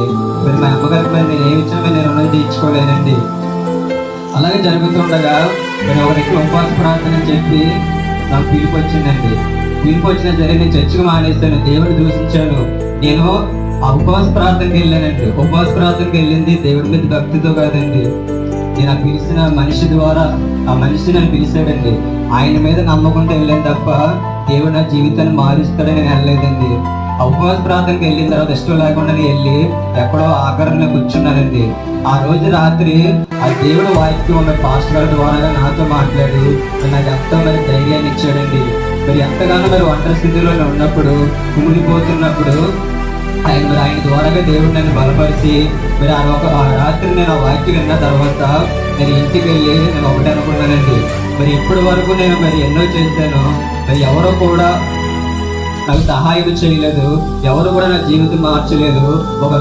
వెళ్ళానండి. మరి మా అమ్మగారికి మరి నేను ఏమి ఇచ్చినా నేను రుణం తీర్చుకోలేనండి. అలాగే జరుగుతుండగా నేను ఒకరికి ఉపవాస ప్రార్థన చెప్పి నాకు పిలుపు వచ్చిందండి. పిలుపు వచ్చినా సరే నేను చర్చికి మానేస్తాను, దేవుడిని దూషించాను. నేను ఆ ఉపవాస ప్రార్థనకి వెళ్ళానండి. ఉపవాస ప్రార్థనకి వెళ్ళింది దేవుడి మీద భక్తితో కాదండి. నేను ఆ పిలిచిన మనిషి ద్వారా, ఆ మనిషి నన్ను పిలిచాడండి. ఆయన మీద నమ్మకంతో వెళ్ళాను తప్ప దేవుడు నా జీవితాన్ని మారుస్తాడని నేను వెళ్ళలేదండి. ఆ ఉపవాస ప్రార్థనకి వెళ్ళిన తర్వాత ఇష్టం లేకుండా వెళ్ళి ఎక్కడో ఆఖరణ కూర్చున్నానండి. ఆ రోజు రాత్రి ఆ దేవుడు వాక్యం పాస్టర్ గారి ద్వారా నాతో మాట్లాడి నాకు ఎంతో మరి ధైర్యాన్ని ఇచ్చాడండి. మరి ఎంతగానో మరి ఒంటరి స్థితిలో ఉన్నప్పుడు, కుమిలిపోతున్నప్పుడు ఆయన ద్వారాగా దేవుడు నన్ను బలపరిచి మరి ఆ రాత్రి నేను ఆ వాక్యం విన్న తర్వాత నేను ఇంటికి వెళ్ళి నేను ఒకటి అనుకున్నానండి, మరి ఇప్పటి వరకు నేను మరి ఎన్నో చేశాను, మరి ఎవరో కూడా నాకు సహాయం చేయలేదు, ఎవరు కూడా నా జీవితం మార్చలేదు. ఒక